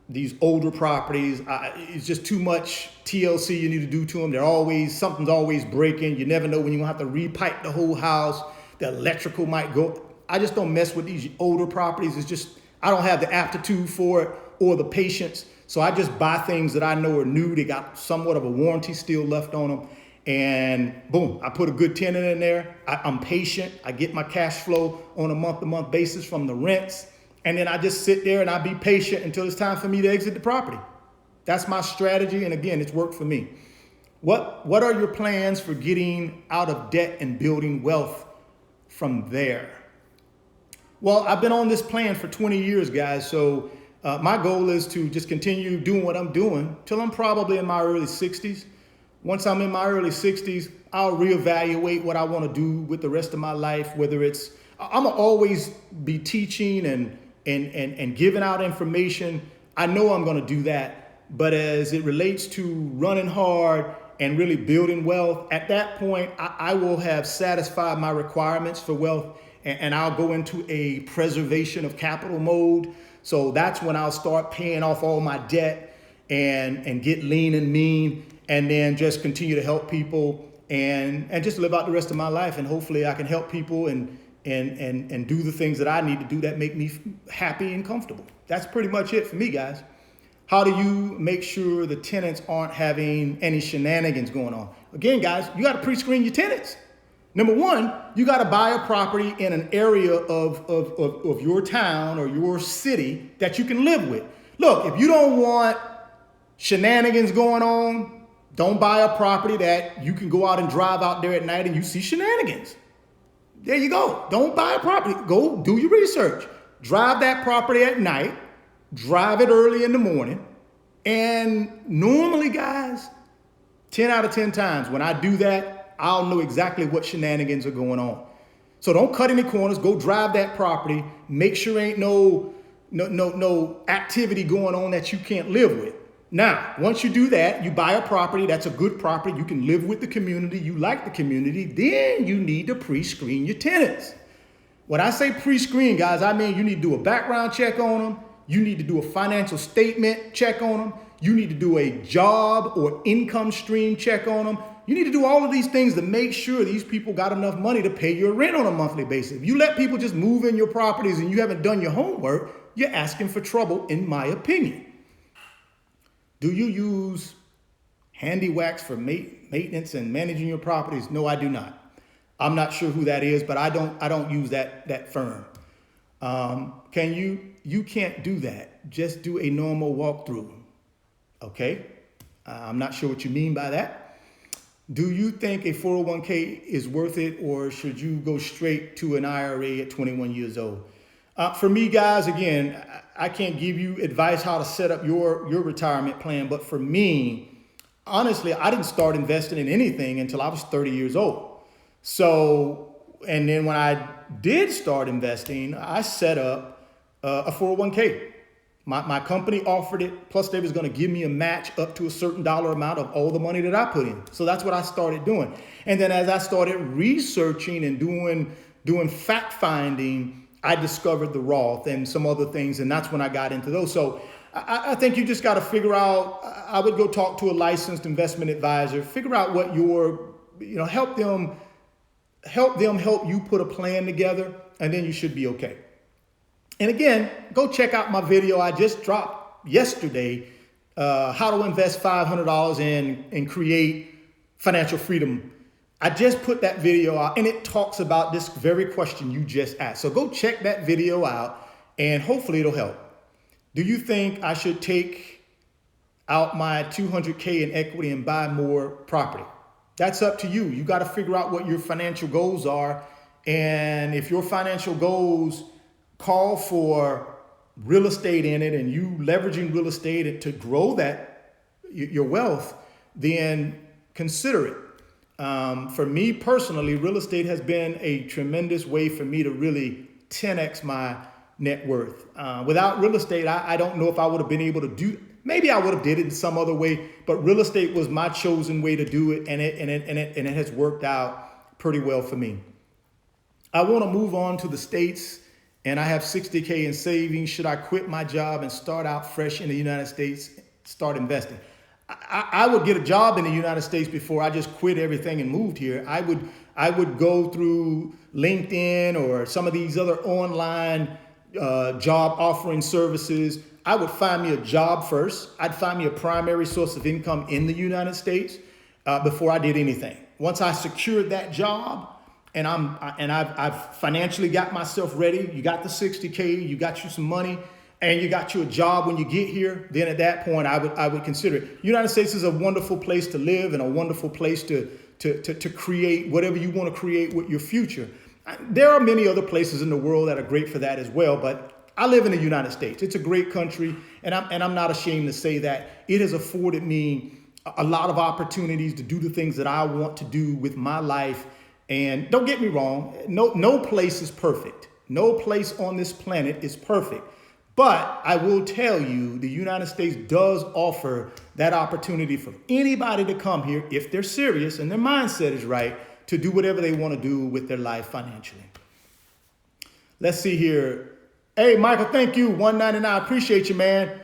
these older properties. It's just too much TLC you need to do to them. Something's always breaking. You never know when you're gonna have to repipe the whole house. The electrical might go. I just don't mess with these older properties. It's just, I don't have the aptitude for it or the patience. So I just buy things that I know are new. They got somewhat of a warranty still left on them. And boom, I put a good tenant in there. I'm patient. I get my cash flow on a month-to-month basis from the rents. And then I just sit there and I be patient until it's time for me to exit the property. That's my strategy. And again, it's worked for me. What are your plans for getting out of debt and building wealth from there? Well, I've been on this plan for 20 years, guys. So my goal is to just continue doing what I'm doing till I'm probably in my early 60s. Once I'm in my early 60s, I'll reevaluate what I want to do with the rest of my life, whether it's, I'm gonna always be teaching and giving out information. I know I'm gonna do that, but as it relates to running hard and really building wealth, at that point, I will have satisfied my requirements for wealth, and I'll go into a preservation of capital mode. So that's when I'll start paying off all my debt and get lean and mean, and then just continue to help people and just live out the rest of my life. And hopefully I can help people and do the things that I need to do that make me happy and comfortable. That's pretty much it for me, guys. How do you make sure the tenants aren't having any shenanigans going on? Again, guys, you got to pre-screen your tenants. Number one, you got to buy a property in an area of your town or your city that you can live with. Look, if you don't want shenanigans going on, don't buy a property that you can go out and drive out there at night and you see shenanigans. There you go. Don't buy a property. Go do your research. Drive that property at night. Drive it early in the morning. And normally, guys, 10 out of 10 times when I do that, I'll know exactly what shenanigans are going on. So don't cut any corners. Go drive that property. Make sure ain't no activity going on that you can't live with. Now, once you do that, you buy a property that's a good property. You can live with the community. You like the community. Then you need to pre-screen your tenants. When I say pre-screen, guys, I mean you need to do a background check on them. You need to do a financial statement check on them. You need to do a job or income stream check on them. You need to do all of these things to make sure these people got enough money to pay your rent on a monthly basis. If you let people just move in your properties and you haven't done your homework, you're asking for trouble, in my opinion. Do you use handy wax for maintenance and managing your properties? No, I do not. I'm not sure who that is, but I don't use that firm. You can't do that. Just do a normal walkthrough. Okay? I'm not sure what you mean by that. Do you think a 401k is worth it, or should you go straight to an IRA at 21 years old? For me, guys, again, I can't give you advice how to set up your retirement plan. But for me, honestly, I didn't start investing in anything until I was 30 years old. So And then when I did start investing, I set up a 401k. My company offered it, plus they was going to give me a match up to a certain dollar amount of all the money that I put in. So that's what I started doing. And then as I started researching and doing fact finding, I discovered the Roth and some other things. And that's when I got into those. So I think you just got to figure out, I would go talk to a licensed investment advisor, figure out what help them help you put a plan together, and then you should be okay. And again, go check out my video I just dropped yesterday, how to invest $500 and create financial freedom. I just put that video out, and it talks about this very question you just asked. So go check that video out, and hopefully it'll help. Do you think I should take out my $200K in equity and buy more property? That's up to you. You got to figure out what your financial goals are. And if your financial goals call for real estate in it and you leveraging real estate to grow your wealth, then consider it. For me personally, real estate has been a tremendous way for me to really 10x my net worth. Without real estate, I don't know if I would have been able to do. Maybe I would have did it in some other way, but real estate was my chosen way to do it, and it has worked out pretty well for me. I want to move on to the States, and I have $60K in savings. Should I quit my job and start out fresh in the United States, start investing? I would get a job in the United States before I just quit everything and moved here. I would go through LinkedIn or some of these other online job offering services. I would find me a job first. I'd find me a primary source of income in the United States before I did anything. Once I secured that job and I've financially got myself ready, you got the $60K, you got you some money, and you got you a job when you get here, then at that point I would consider it. United States is a wonderful place to live and a wonderful place to create whatever you want to create with your future. There are many other places in the world that are great for that as well, but I live in the United States. It's a great country, and I'm not ashamed to say that. It has afforded me a lot of opportunities to do the things that I want to do with my life. And don't get me wrong, no place is perfect. No place on this planet is perfect. But I will tell you, the United States does offer that opportunity for anybody to come here if they're serious and their mindset is right to do whatever they want to do with their life financially. Let's see here. Hey, Michael, thank you. $1.99. I appreciate you, man.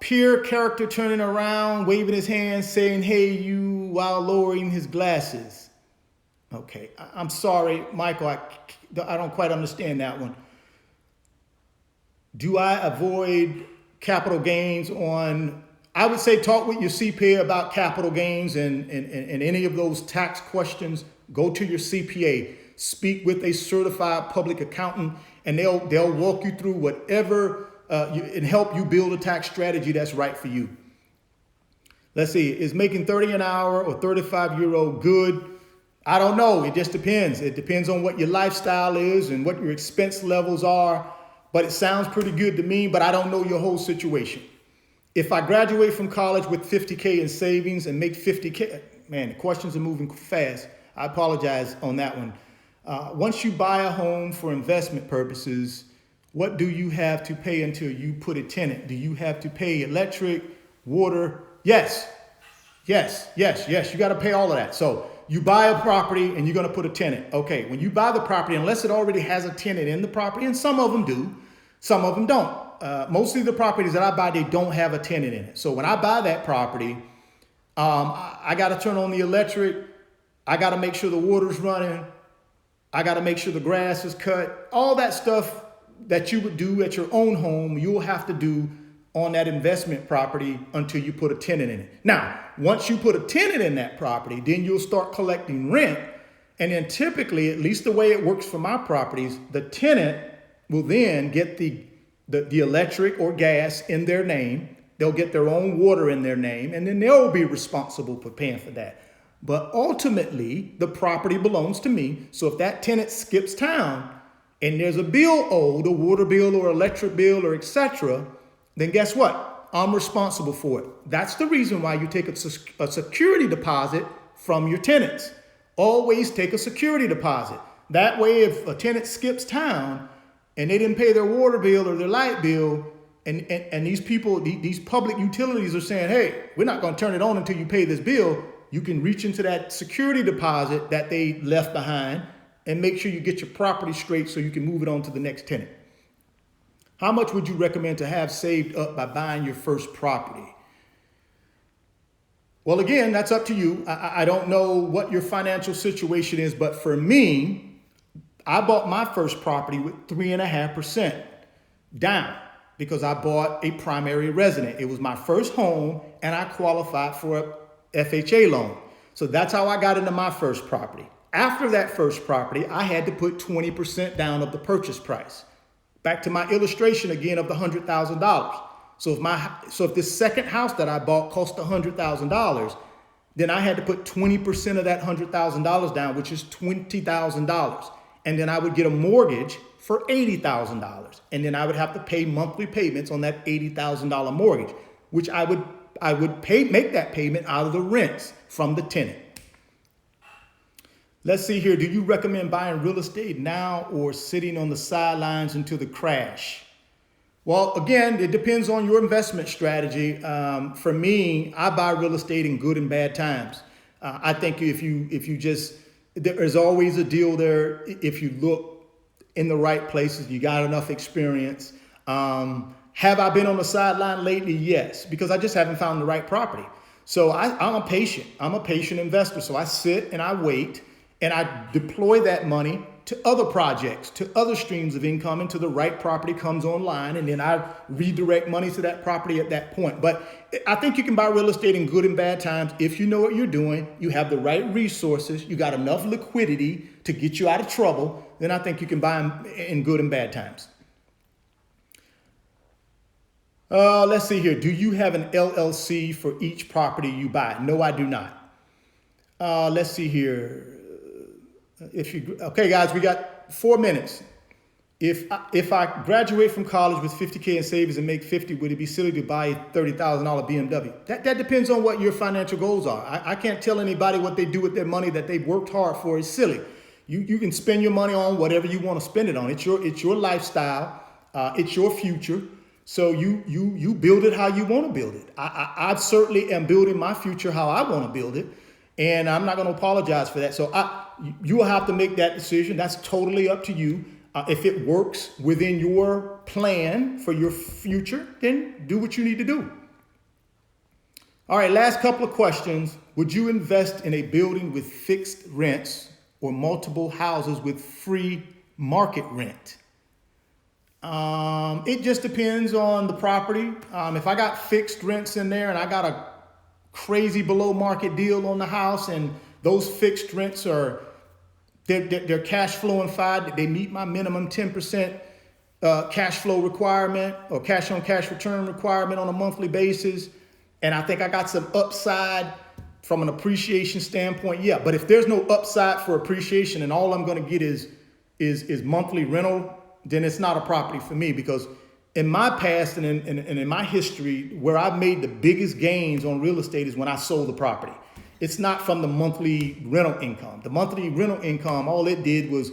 Peer character turning around, waving his hand, saying, hey, you, while lowering his glasses. Okay, I'm sorry, Michael. I don't quite understand that one. Do I avoid capital gains on, I would say talk with your CPA about capital gains and any of those tax questions. Go to your CPA. Speak with a certified public accountant, and they'll walk you through whatever and help you build a tax strategy that's right for you. Let's see, is making 30 an hour or 35 euro good? I don't know. It just depends. It depends on what your lifestyle is and what your expense levels are. But it sounds pretty good to me, but I don't know your whole situation. If I graduate from college with 50K in savings and make 50K, man, the questions are moving fast. I apologize on that one. Once you buy a home for investment purposes, what do you have to pay until you put a tenant? Do you have to pay electric, water? Yes. You got to pay all of that. So you buy a property and you're going to put a tenant. Okay, when you buy the property, unless it already has a tenant in the property, and some of them do, some of them don't. Mostly the properties that I buy, they don't have a tenant in it. So when I buy that property, I got to turn on the electric. I got to make sure the water's running. I got to make sure the grass is cut. All that stuff that you would do at your own home, you'll have to do on that investment property until you put a tenant in it. Now, once you put a tenant in that property, then you'll start collecting rent. And then typically, at least the way it works for my properties, the tenant will then get the electric or gas in their name. They'll get their own water in their name, and then they'll be responsible for paying for that. But ultimately, the property belongs to me. So if that tenant skips town and there's a bill owed, a water bill or electric bill or etc., then guess what? I'm responsible for it. That's the reason why you take a security deposit from your tenants. Always take a security deposit. That way, if a tenant skips town and they didn't pay their water bill or their light bill, and these people, these public utilities are saying, hey, we're not going to turn it on until you pay this bill, you can reach into that security deposit that they left behind and make sure you get your property straight so you can move it on to the next tenant. How much would you recommend to have saved up by buying your first property? Well, again, that's up to you. I don't know what your financial situation is, but for me, I bought my first property with 3.5% down because I bought a primary resident. It was my first home and I qualified for a FHA loan. So that's how I got into my first property. After that first property, I had to put 20% down of the purchase price. Back to my illustration again of the $100,000. So if this second house that I bought cost $100,000, then I had to put 20% of that $100,000 down, which is $20,000. And then I would get a mortgage for $80,000. And then I would have to pay monthly payments on that $80,000 mortgage, which I would make that payment out of the rents from the tenant. Let's see here. Do you recommend buying real estate now or sitting on the sidelines until the crash? Well, again, it depends on your investment strategy. For me, I buy real estate in good and bad times. I think if you just, there's always a deal there if you look in the right places, you got enough experience. Have I been on the sideline lately? Yes, because I just haven't found the right property. So I'm a patient investor. So I sit and I wait and I deploy that money to other projects, to other streams of income until the right property comes online. And then I redirect money to that property at that point. But I think you can buy real estate in good and bad times. If you know what you're doing, you have the right resources, you got enough liquidity to get you out of trouble, then I think you can buy them in good and bad times. Let's see here. Do you have an LLC for each property you buy? No, I do not. Let's see here. Okay, guys, we got 4 minutes. If I graduate from college with $50K in savings and make 50, would it be silly to buy a $30,000 BMW? That depends on what your financial goals are. I can't tell anybody what they do with their money that they've worked hard for is silly. You can spend your money on whatever you want to spend it on. It's your lifestyle. It's your future. So you build it how you want to build it. I certainly am building my future how I want to build it. And I'm not going to apologize for that. So you will have to make that decision. That's totally up to you. If it works within your plan for your future, then do what you need to do. All right, last couple of questions. Would you invest in a building with fixed rents or multiple houses with free market rent? It just depends on the property. If I got fixed rents in there and I got a crazy below market deal on the house and those fixed rents are they're cash flowing fine, they meet my minimum 10% cash flow requirement or cash on cash return requirement on a monthly basis, and I think I got some upside from an appreciation standpoint, yeah. But if there's no upside for appreciation and all I'm going to get is monthly rental, then it's not a property for me. Because in my past and in my history, where I've made the biggest gains on real estate is when I sold the property. It's not from the monthly rental income. The monthly rental income, all it did was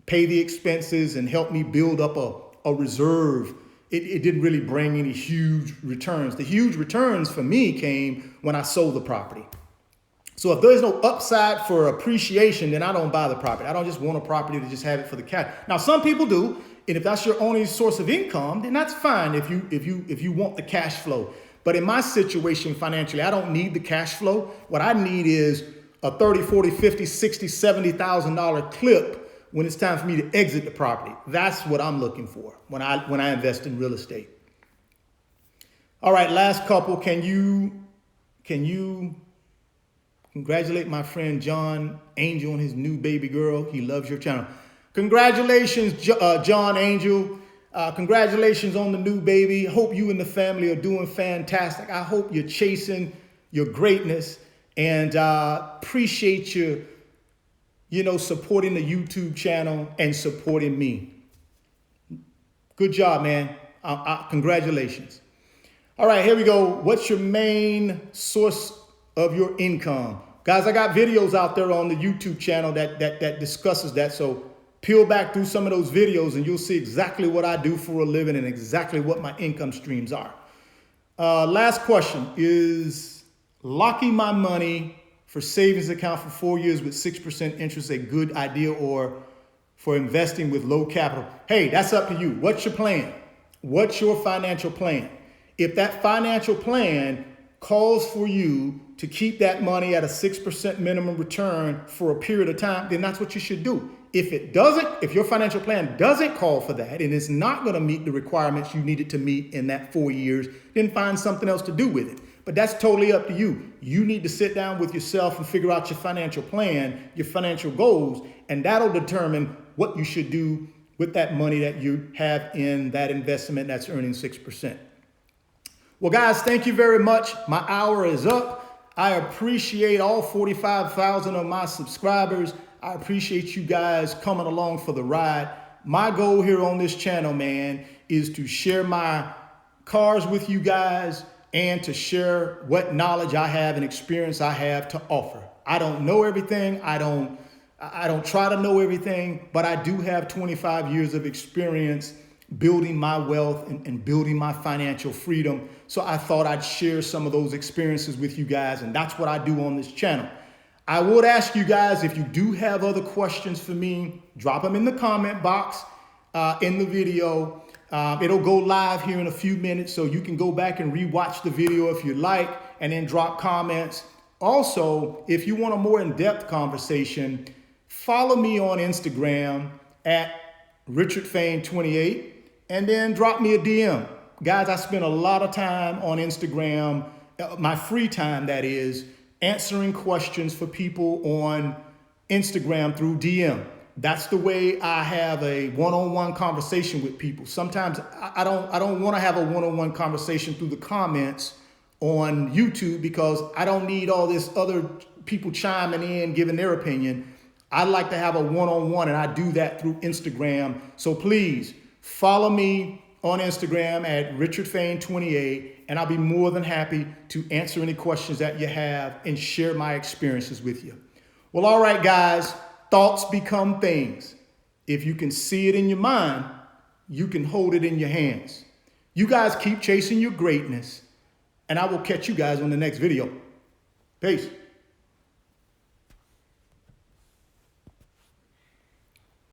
pay the expenses and help me build up a reserve. It didn't really bring any huge returns. The huge returns for me came when I sold the property. So if there's no upside for appreciation, then I don't buy the property. I don't just want a property to just have it for the cash. Now, some people do. And if that's your only source of income, then that's fine if you want the cash flow. But in my situation financially, I don't need the cash flow. What I need is a $30, $40, $50, $60, $70,000 clip when it's time for me to exit the property. That's what I'm looking for when I invest in real estate. All right, last couple. Can you congratulate my friend John Angel on his new baby girl? He loves your channel. Congratulations, John Angel. Congratulations on the new baby. Hope you and the family are doing fantastic. I hope you're chasing your greatness, and appreciate you, supporting the YouTube channel and supporting me. Good job, man. Congratulations. All right, here we go. What's your main source of your income? Guys, I got videos out there on the YouTube channel that discusses that. So peel back through some of those videos and you'll see exactly what I do for a living and exactly what my income streams are. Last question: is locking my money for savings account for 4 years with 6% interest a good idea, or for investing with low capital? Hey, that's up to you. What's your plan? What's your financial plan? If that financial plan calls for you to keep that money at a 6% minimum return for a period of time, then that's what you should do. If it doesn't, if your financial plan doesn't call for that and it's not going to meet the requirements you needed to meet in that 4 years, then find something else to do with it. But that's totally up to you. You need to sit down with yourself and figure out your financial plan, your financial goals, and that'll determine what you should do with that money that you have in that investment that's earning 6%. Well, guys, thank you very much. My hour is up. I appreciate all 45,000 of my subscribers. I appreciate you guys coming along for the ride. My goal here on this channel, man, is to share my cars with you guys and to share what knowledge I have and experience I have to offer. I don't know everything. I don't try to know everything, but I do have 25 years of experience building my wealth and building my financial freedom. So I thought I'd share some of those experiences with you guys, and that's what I do on this channel. I would ask you guys, if you do have other questions for me, drop them in the comment box in the video. It'll go live here in a few minutes, so you can go back and rewatch the video if you like, and then drop comments. Also, if you want a more in-depth conversation, follow me on Instagram at RichardFain28, and then drop me a DM. Guys, I spend a lot of time on Instagram, my free time that is, answering questions for people on Instagram through DM. That's the way I have a one-on-one conversation with people. Sometimes I don't want to have a one-on-one conversation through the comments on YouTube because I don't need all this other people chiming in, giving their opinion. I like to have a one-on-one, and I do that through Instagram. So please follow me on Instagram at RichardFain28, and I'll be more than happy to answer any questions that you have and share my experiences with you. Well, all right, guys, thoughts become things. If you can see it in your mind, you can hold it in your hands. You guys keep chasing your greatness, and I will catch you guys on the next video. Peace.